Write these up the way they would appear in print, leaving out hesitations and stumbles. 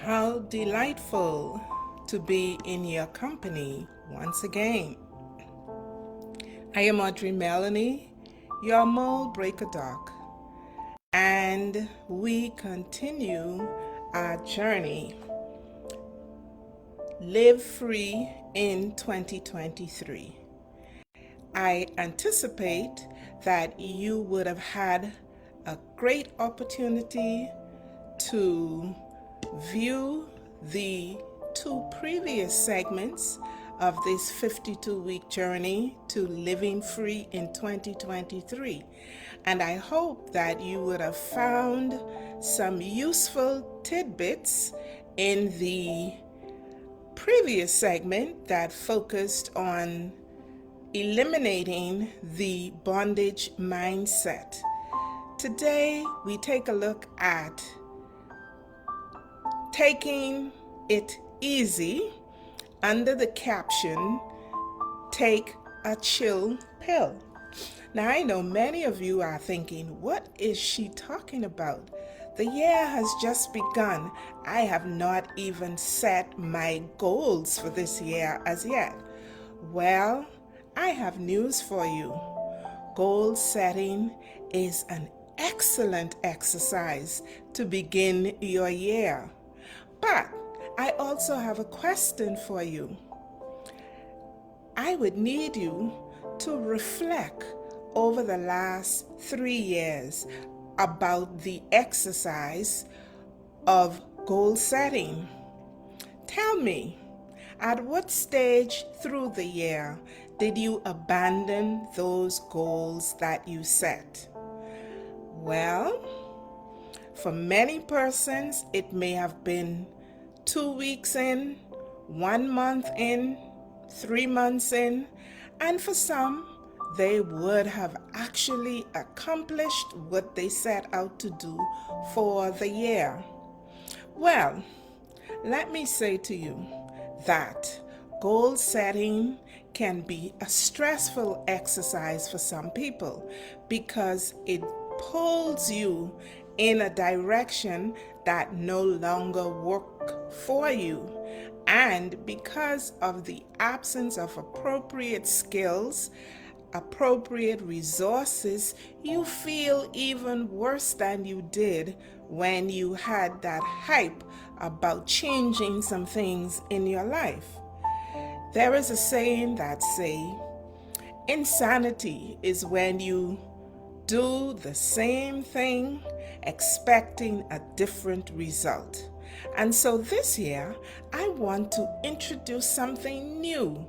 How delightful to be in your company once again. I am Audrey Mellayne, your Mould Breaker Doc, and we continue our journey, Live Free in 2023. I anticipate that you would have had a great opportunity to view the two previous segments of this 52-week journey to living free in 2023. And I hope that you would have found some useful tidbits in the previous segment that focused on eliminating the bondage mindset. Today, we take a look at taking it easy under the caption, Take a Chill Pill. Now, I know many of you are thinking, what is she talking about? The year has just begun. I have not even set my goals for this year as yet. Well, I have news for you. Goal setting is an excellent exercise to begin your year. But I also have a question for you. I would need you to reflect over the last 3 years about the exercise of goal setting. Tell me, at what stage through the year did you abandon those goals that you set? Well, for many persons, it may have been 2 weeks in, 1 month in, 3 months in, and for some, they would have actually accomplished what they set out to do for the year. Well, let me say to you that goal setting can be a stressful exercise for some people because it pulls you in a direction that no longer works for you. And because of the absence of appropriate skills, appropriate resources, you feel even worse than you did when you had that hype about changing some things in your life. There is a saying that says, insanity is when you do the same thing expecting a different result. And so this year, I want to introduce something new,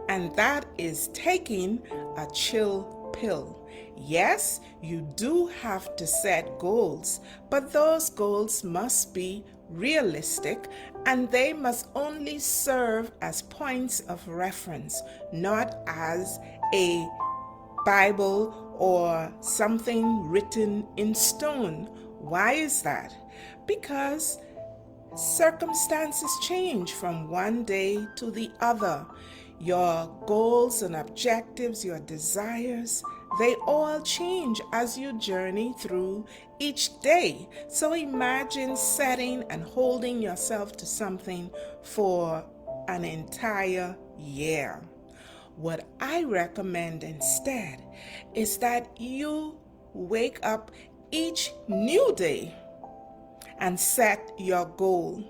and that is taking a chill pill. Yes, you do have to set goals, but those goals must be realistic and they must only serve as points of reference, not as a Bible or something written in stone. Why is that? Because circumstances change from one day to the other. Your goals and objectives, your desires, they all change as you journey through each day. So imagine setting and holding yourself to something for an entire year. What I recommend instead is that you wake up each new day and set your goal.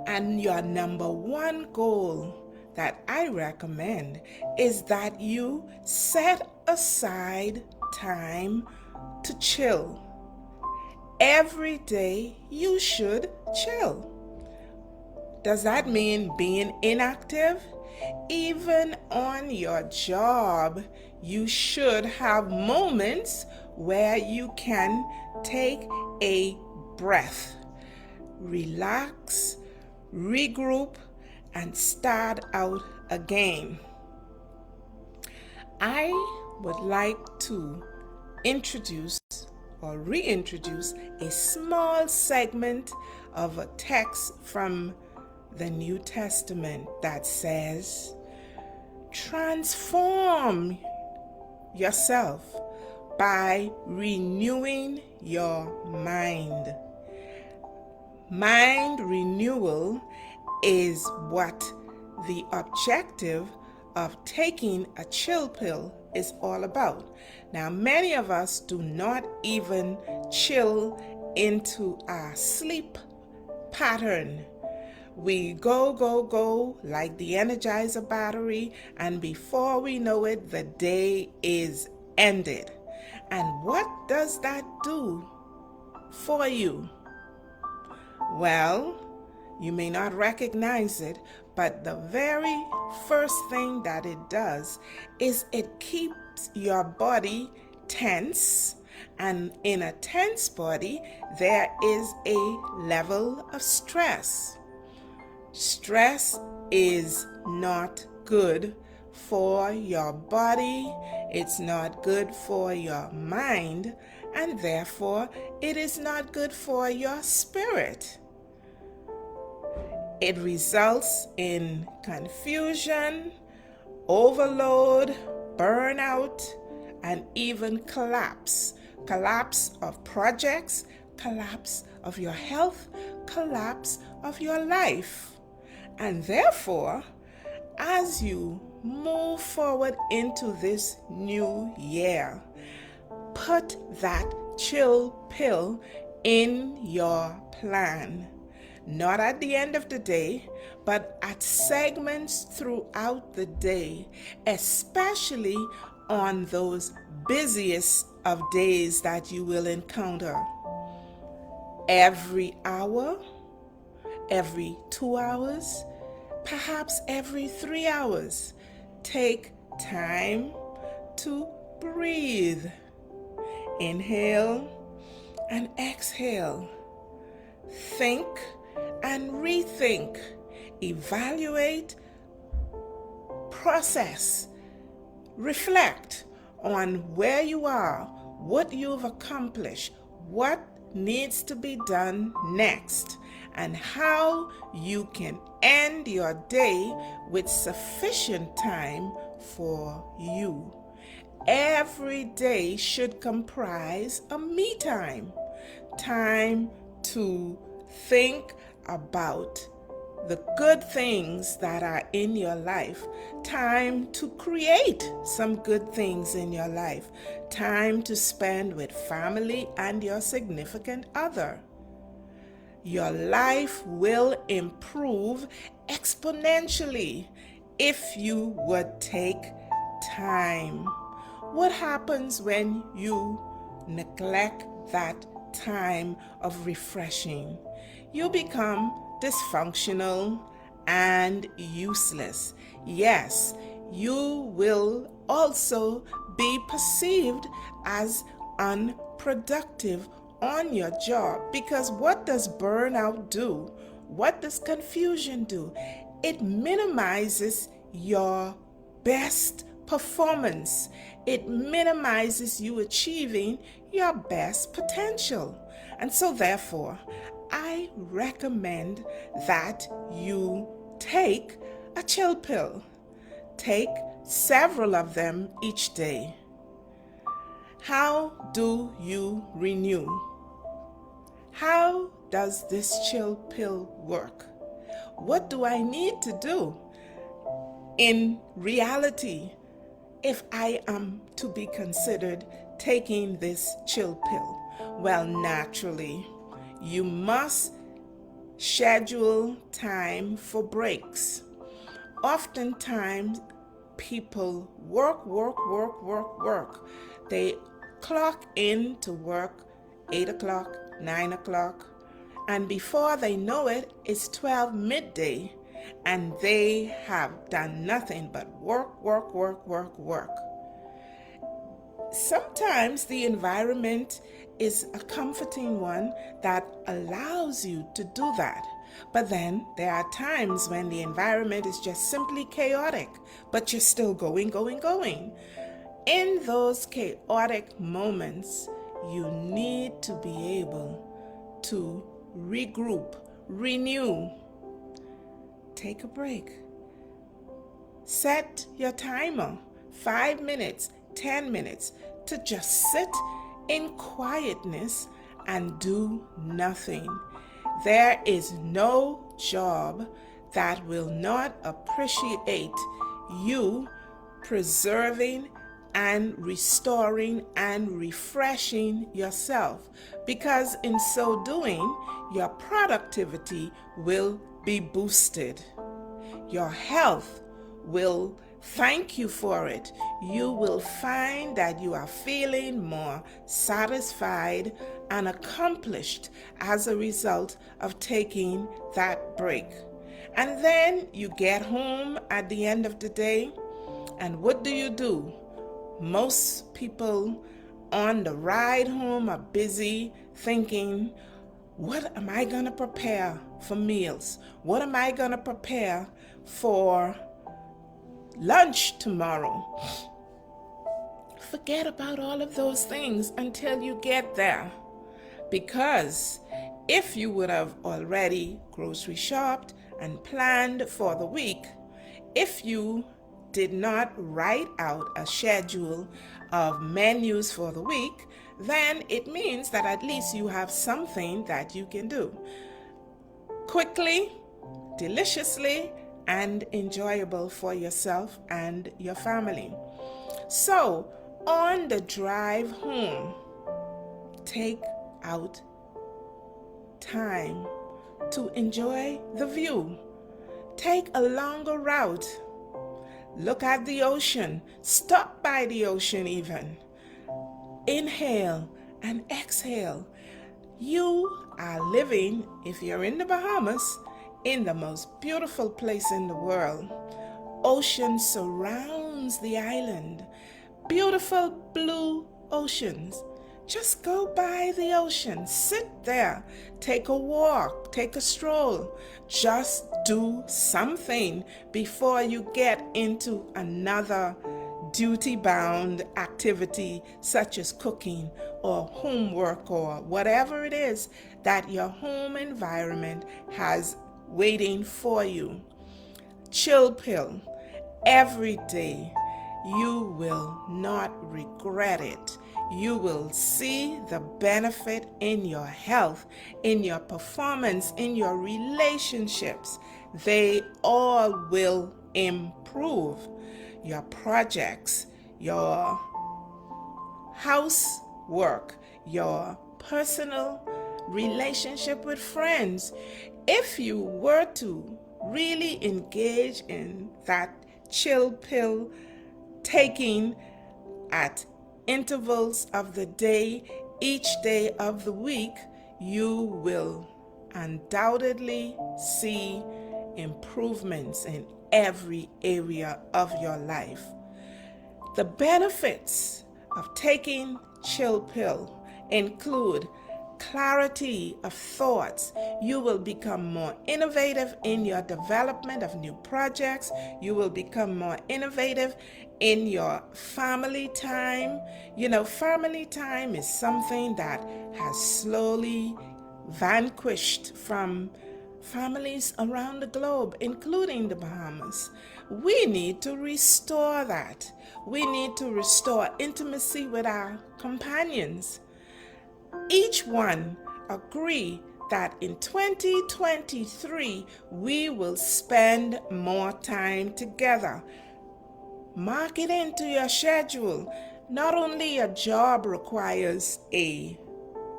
And your number one goal that I recommend is that you set aside time to chill. Every day you should chill. Does that mean being inactive? Even on your job, you should have moments where you can take a breath, relax, regroup, and start out again. I would like to introduce or reintroduce a small segment of a text from the New Testament that says, transform yourself by renewing your mind. Mind renewal is what the objective of taking a chill pill is all about. Now, many of us do not even chill into our sleep pattern. We go like the Energizer battery, and before we know it, the day is ended. And what does that do for you? Well, you may not recognize it, but the very first thing that it does is it keeps your body tense. And in a tense body, there is a level of stress. Stress is not good for your body, it's not good for your mind, and therefore it is not good for your spirit. It results in confusion, overload, burnout, and even collapse. Collapse of projects, collapse of your health, collapse of your life. And therefore, as you move forward into this new year, put that chill pill in your plan. Not at the end of the day, but at segments throughout the day, especially on those busiest of days that you will encounter. Every hour, every 2 hours, perhaps every 3 hours, take time to breathe. Inhale and exhale. Think and rethink. Evaluate, process, reflect on where you are, what you've accomplished, what needs to be done next, and how you can end your day with sufficient time for you. Every day should comprise a me time, time to think about the good things that are in your life, time to create some good things in your life, time to spend with family and your significant other. Your life will improve exponentially if you would take time. What happens when you neglect that time of refreshing? You become dysfunctional and useless. Yes, you will also be perceived as unproductive on your job, because what does burnout do? What does confusion do? It minimizes your best performance. It minimizes you achieving your best potential. And so therefore, I recommend that you take a chill pill. Take several of them each day. How do you renew? How does this chill pill work? What do I need to do in reality if I am to be considered taking this chill pill? Well, naturally, you must schedule time for breaks. Oftentimes, people work. They clock in to work 8 o'clock, 9 o'clock, and before they know it, it's 12 midday, and they have done nothing but work. Sometimes the environment is a comforting one that allows you to do that. But then there are times when the environment is just simply chaotic, but you're still going. In those chaotic moments, you need to be able to regroup, renew, take a break. Set your timer, 5 minutes, 10 minutes, to just sit in quietness and do nothing. There is no job that will not appreciate you preserving and restoring and refreshing yourself, because in so doing, your productivity will be boosted. Your health will thank you for it. You will find that you are feeling more satisfied and accomplished as a result of taking that break. And then you get home at the end of the day, and what do? Most people on the ride home are busy thinking, what am I going to prepare for meals? What am I going to prepare for lunch tomorrow? Forget about all of those things until you get there. Because if you would have already grocery shopped and planned for the week, if you did not write out a schedule of menus for the week, then it means that at least you have something that you can do quickly, deliciously, and enjoyable for yourself and your family. So, on the drive home, take out time to enjoy the view. Take a longer route. Look at the ocean. Stop by the ocean even. Inhale and exhale. You are living, if you're in the Bahamas, in the most beautiful place in the world. Ocean surrounds the island. Beautiful blue oceans. Just go by the ocean, sit there, take a walk, take a stroll. Just do something before you get into another duty-bound activity such as cooking or homework or whatever it is that your home environment has waiting for you. Chill pill. Every day you will not regret it. You will see the benefit in your health, in your performance, in your relationships. They all will improve. Your projects, your housework, your personal relationship with friends. If you were to really engage in that chill pill taking at intervals of the day, each day of the week, you will undoubtedly see improvements in every area of your life. The benefits of taking chill pill include clarity of thoughts. You will become more innovative in your development of new projects. You will become more innovative in your family time. Family time is something that has slowly vanquished from families around the globe, including the Bahamas. We need to restore that. We need to restore intimacy with our companions. Each one agree that in 2023 we will spend more time together. Mark it into your schedule. Not only a job requires a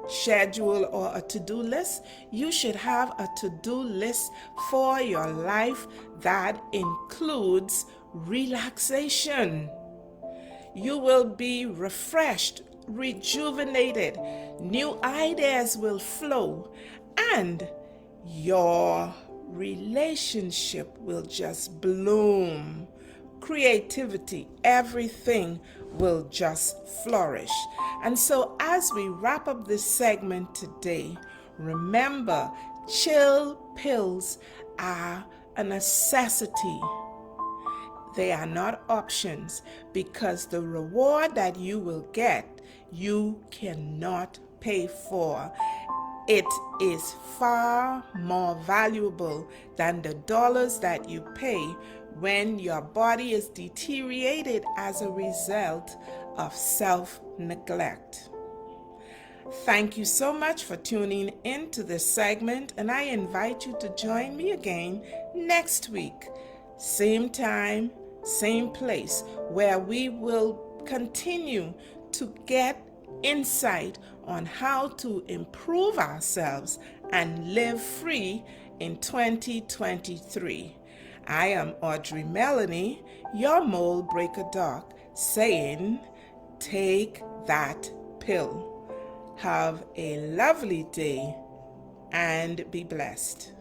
schedule or a to-do list, you should have a to-do list for your life that includes relaxation. You will be refreshed, rejuvenated, new ideas will flow, and your relationship will just bloom. Creativity, everything will just flourish. And so as we wrap up this segment today, remember, chill pills are a necessity. They are not options, because the reward that you will get, you cannot pay for. It is far more valuable than the dollars that you pay when your body is deteriorated as a result of self-neglect. Thank you so much for tuning into this segment, and I invite you to join me again next week. Same time, same place, where we will continue to get insight on how to improve ourselves and live free in 2023. I am Audrey Mellayne, your mold breaker doc, saying, take that pill. Have a lovely day and be blessed.